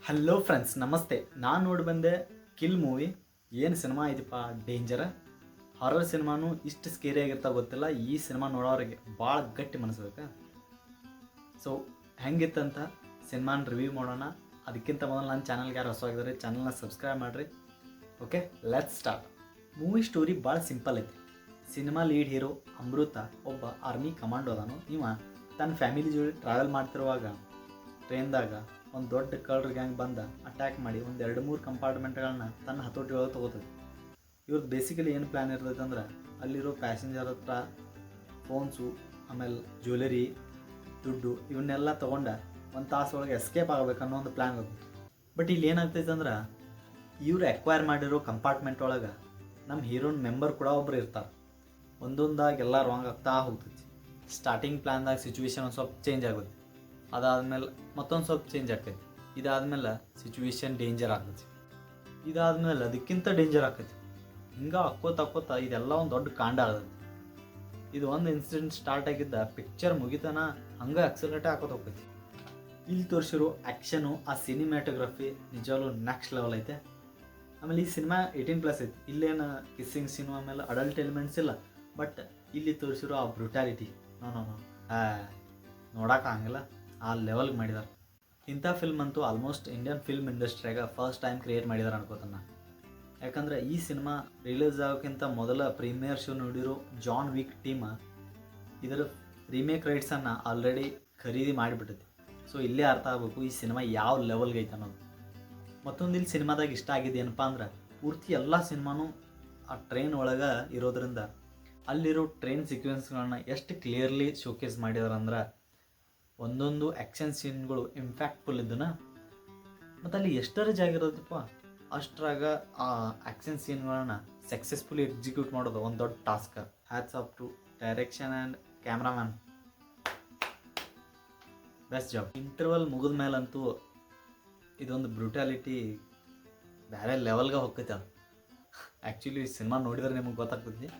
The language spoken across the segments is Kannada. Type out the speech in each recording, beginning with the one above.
ಹಲೋ ಫ್ರೆಂಡ್ಸ್, ನಮಸ್ತೆ. ನಾನು ನೋಡಿ ಬಂದೆ ಕಿಲ್ ಮೂವಿ. ಏನು ಸಿನಿಮಾ ಇದಪ್ಪ, ಡೇಂಜರ ಹಾರರ್ ಸಿನಿಮಾನು ಇಷ್ಟು ಸ್ಕೇರಿ ಆಗಿರ್ತಾ ಗೊತ್ತಿಲ್ಲ. ಈ ಸಿನಿಮಾ ನೋಡೋರಿಗೆ ಭಾಳ ಗಟ್ಟಿ ಮನಸ್ಬೇಕು. ಸೊ ಹೆಂಗಿತ್ತಂತ ಸಿನಿಮಾನ ರಿವ್ಯೂ ಮಾಡೋಣ. ಅದಕ್ಕಿಂತ ಮೊದಲು ನನ್ನ ಚಾನಲ್ಗೆ ಯಾರು ಹೊಸವಾಗಿದ್ದಾರೆ ಚಾನಲ್ನ ಸಬ್ಸ್ಕ್ರೈಬ್ ಮಾಡಿರಿ. Okay, let's start. Movie story ಭಾಳ ಸಿಂಪಲ್ ಐತಿ. ಸಿನಿಮಾ ಲೀಡ್ ಹೀರೋ ಅಮೃತ ಒಬ್ಬ ಆರ್ಮಿ ಕಮಾಂಡೋ ಅದಾನು. ಇವ ತನ್ನ ಫ್ಯಾಮಿಲಿ ಜೊತೆ ಟ್ರಾವೆಲ್ ಮಾಡ್ತಿರುವಾಗ ಟ್ರೈನ್ದಾಗ ಒಂದು ದೊಡ್ಡ ಕಳ್ಳರ ಗ್ಯಾಂಗ್ ಬಂದ ಅಟ್ಯಾಕ್ ಮಾಡಿ ಒಂದು 2-3 ಕಂಪಾರ್ಟ್ಮೆಂಟ್ಗಳನ್ನ ತನ್ನ ಹತೋಟಿ ಒಳಗೆ ತೊಗೋತದೆ. ಇವ್ರದ್ದು ಬೇಸಿಕಲಿ ಏನು ಪ್ಲ್ಯಾನ್ ಇರ್ತೈತೆ ಅಂದ್ರೆ ಅಲ್ಲಿರೋ ಪ್ಯಾಸೆಂಜರ್ ಹತ್ರ ಫೋನ್ಸು, ಆಮೇಲೆ ಜ್ಯುವೆಲರಿ, ದುಡ್ಡು ಇವನ್ನೆಲ್ಲ ತೊಗೊಂಡು ಒಂದು ತಾಸು ಒಳಗೆ ಎಸ್ಕೇಪ್ ಆಗಬೇಕು ಅನ್ನೋ ಒಂದು ಪ್ಲ್ಯಾನ್ ಇರ್ತದೆ. ಬಟ್ ಇಲ್ಲಿ ಏನಾಗ್ತೈತೆ ಅಂದ್ರೆ ಇವ್ರು ಎಕ್ವೈರ್ ಮಾಡಿರೋ ಕಂಪಾರ್ಟ್ಮೆಂಟ್ ಒಳಗೆ ನಮ್ಮ ಹೀರೋನ್ ಮೆಂಬರ್ ಕೂಡ ಒಬ್ರು ಇರ್ತಾರೆ. ಒಂದೊಂದಾಗಿ ಎಲ್ಲ ರಾಂಗ್ ಆಗ್ತಾ ಹೋಗ್ತೈತಿ. ಸ್ಟಾರ್ಟಿಂಗ್ ಪ್ಲ್ಯಾನ್ದಾಗ ಸಿಚುವೇಶನ್ ಒಂದು ಸ್ವಲ್ಪ ಚೇಂಜ್ ಆಗುತ್ತೆ. ಅದಾದಮೇಲೆ ಮತ್ತೊಂದು ಸ್ವಲ್ಪ ಚೇಂಜ್ ಆಗ್ತೈತಿ. ಇದಾದಮೇಲೆ ಸಿಚುವೇಶನ್ ಡೇಂಜರ್ ಆಗ್ತೈತಿ. ಇದಾದಮೇಲೆ ಅದಕ್ಕಿಂತ ಡೇಂಜರ್ ಆಗ್ತೈತಿ. ಹಿಂಗೆ ಅಕ್ಕೋತ ಇದೆಲ್ಲ ಒಂದು ದೊಡ್ಡ ಕಾಂಡ ಆಗ್ತೈತಿ. ಇದು ಒಂದು ಇನ್ಸಿಡೆಂಟ್ ಸ್ಟಾರ್ಟ್ ಆಗಿದ್ದ ಪಿಕ್ಚರ್ ಮುಗಿತನ ಹಂಗೆ ಆಕ್ಸಲೇಟೇ ಹಾಕೋತ ಹೋಗ್ತೈತಿ. ಇಲ್ಲಿ ತೋರಿಸಿರೋ ಆ್ಯಕ್ಷನು, ಆ ಸಿನಿಮ್ಯಾಟೋಗ್ರಫಿ ನಿಜವಾಗ್ಲೂ ನೆಕ್ಸ್ಟ್ ಲೆವೆಲ್ ಐತೆ. ಆಮೇಲೆ ಈ ಸಿನಿಮಾ 18+ ಐತಿ. ಇಲ್ಲೇನು ಕಿಸ್ಸಿಂಗ್ ಸೀನು ಆಮೇಲೆ ಅಡಲ್ಟ್ ಎಲಿಮೆಂಟ್ಸ್ ಇಲ್ಲ. ಬಟ್ ಇಲ್ಲಿ ತೋರಿಸಿರೋ ಆ ಬ್ರುಟಾಲಿಟಿ ನೋಡೋಕೆ ಆಗಂಗಿಲ್ಲ, ಆ ಲೆವೆಲ್ಗೆ ಮಾಡಿದಾರೆ. ಇಂಥ ಫಿಲ್ಮ್ ಅಂತೂ ಆಲ್ಮೋಸ್ಟ್ ಇಂಡಿಯನ್ ಫಿಲ್ಮ್ ಇಂಡಸ್ಟ್ರಿಯಾಗ ಫಸ್ಟ್ ಟೈಮ್ ಕ್ರಿಯೇಟ್ ಮಾಡಿದಾರೆ ಅನ್ಕೋತಾನೆ. ಯಾಕಂದರೆ ಈ ಸಿನಿಮಾ ರಿಲೀಸ್ ಆಗೋಕ್ಕಿಂತ ಮೊದಲ ಪ್ರೀಮಿಯರ್ ಶೋ ನೋಡಿರೋ ಜಾನ್ ವಿಕ್ ಟೀಮ್ ಇದರ ರೀಮೇಕ್ ರೈಟ್ಸನ್ನು ಆಲ್ರೆಡಿ ಖರೀದಿ ಮಾಡಿಬಿಟ್ಟೈತಿ. ಸೊ ಇಲ್ಲೇ ಅರ್ಥ ಆಗಬೇಕು ಈ ಸಿನಿಮಾ ಯಾವ ಲೆವೆಲ್ಗೆ ಐತೆ ಅನ್ನೋದು. ಮತ್ತೊಂದು ಇಲ್ಲಿ ಸಿನಿಮಾದಾಗ ಇಷ್ಟ ಆಗಿದ್ದು ಏನಪ್ಪ ಅಂದ್ರೆ ಪೂರ್ತಿ ಎಲ್ಲ ಸಿನಿಮಾನು ಆ ಟ್ರೈನ್ ಒಳಗೆ ಇರೋದ್ರಿಂದ ಅಲ್ಲಿರೋ ಟ್ರೈನ್ ಸೀಕ್ವೆನ್ಸ್ಗಳನ್ನ ಎಷ್ಟು ಕ್ಲಿಯರ್ಲಿ ಶೋಕೇಸ್ ಮಾಡಿದಾರೆ ಅಂದ್ರೆ ಒಂದೊಂದು ಆ್ಯಕ್ಷನ್ ಸೀನ್ಗಳು ಇಂಪ್ಯಾಕ್ಟ್ಫುಲ್ ಇದ್ದನ. ಮತ್ತು ಅಲ್ಲಿ ಎಷ್ಟರ ಜಾಗ ಇರೋದಪ್ಪ ಅಷ್ಟರಾಗ ಆ ಆ್ಯಕ್ಷನ್ ಸೀನ್ಗಳನ್ನ ಸಕ್ಸಸ್ಫುಲಿ ಎಕ್ಸಿಕ್ಯೂಟ್ ಮಾಡೋದು ಒಂದು ದೊಡ್ಡ task. Hats off to direction and cameraman, best job. Interval ಮುಗಿದ ಮೇಲಂತೂ ಇದೊಂದು ಬ್ರುಟಾಲಿಟಿ ಬೇರೆ ಲೆವೆಲ್ಗೆ ಹೋಗ್ತೈತೆ. ಅದು ಆ್ಯಕ್ಚುಲಿ ಸಿನಿಮಾ ನೋಡಿದ್ರೆ ನಿಮಗೆ ಗೊತ್ತಾಗ್ತೈತಿ.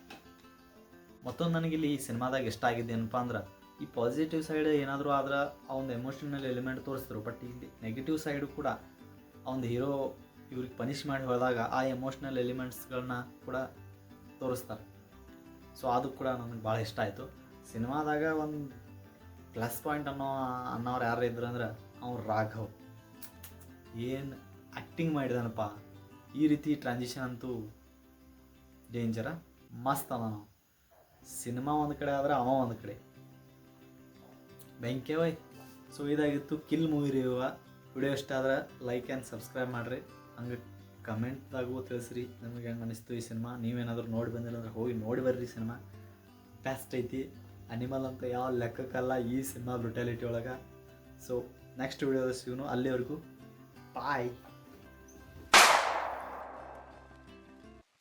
ಮತ್ತೊಂದು ನನಗಿಲ್ಲಿ ಈ ಸಿನಿಮಾದಾಗ ಇಷ್ಟ ಆಗಿದ್ದು ಏನಪ್ಪ ಅಂದ್ರೆ ಈ ಪಾಸಿಟಿವ್ ಸೈಡ್ ಏನಾದರೂ ಆದ್ರೆ ಆ ಒಂದು ಎಮೋಷನಲ್ ಎಲಿಮೆಂಟ್ ತೋರಿಸಿದ್ರು. ಬಟ್ ಇಲ್ಲಿ ನೆಗೆಟಿವ್ ಸೈಡು ಕೂಡ ಆ ಒಂದು ಹೀರೋ ಇವ್ರಿಗೆ ಪನಿಷ್ ಮಾಡಿ ಹೋದಾಗ ಆ ಎಮೋಷ್ನಲ್ ಎಲಿಮೆಂಟ್ಸ್ಗಳನ್ನ ಕೂಡ ತೋರಿಸ್ತಾರೆ. ಸೊ ಅದು ಕೂಡ ನನಗೆ ಭಾಳ ಇಷ್ಟ ಆಯಿತು. ಸಿನಿಮಾದಾಗ ಒಂದು ಪ್ಲಸ್ ಪಾಯಿಂಟ್ ಅನ್ನೋರು ಯಾರು ಇದ್ರು ಅಂದ್ರೆ ಅವ್ರು ರಾಘವ್. ಏನು ಆ್ಯಕ್ಟಿಂಗ್ ಮಾಡಿದಾನಪ್ಪ. ಈ ರೀತಿ ಟ್ರಾನ್ಸಿಷನ್ ಅಂತೂ ಡೇಂಜರ ಮಸ್ತ್ ಅದ. ನಾವು ಸಿನಿಮಾ ಒಂದು ಕಡೆ ಆದರೆ ಅವ ಒಂದು ಕಡೆ ಬೆಂಕಿ ವೈ. ಸೊ ಇದಾಗಿತ್ತು ಕಿಲ್ ಮೂವಿ ರಿವ್ಯೂ. ವಿಡಿಯೋ ಇಷ್ಟ ಆದ್ರೆ ಲೈಕ್ ಆ್ಯಂಡ್ ಸಬ್ಸ್ಕ್ರೈಬ್ ಮಾಡಿರಿ. ಹಂಗೆ ಕಮೆಂಟ್ದಾಗೂ ತಿಳಿಸ್ರಿ ನಿಮಗೆ ಹೆಂಗೆ ಅನಿಸ್ತು ಈ ಸಿನಿಮಾ. ನೀವೇನಾದರೂ ನೋಡಿ ಬಂದಿಲ್ಲ ಅಂದ್ರೆ ಹೋಗಿ ನೋಡಿ ಬರ್ರಿ. ಸಿನಿಮಾ ಬೆಸ್ಟ್ ಐತಿ. ಅನಿಮಲ್ ಅಂತ ಯಾವ ಲೆಕ್ಕಕ್ಕಲ್ಲ ಈ ಸಿನಿಮಾ ಬ್ರುಟಾಲಿಟಿ ಒಳಗೆ. ಸೊ ನೆಕ್ಸ್ಟ್ ವಿಡಿಯೋದ ಸಿಗೋನು. ಅಲ್ಲಿವರೆಗೂ ಬಾಯ್.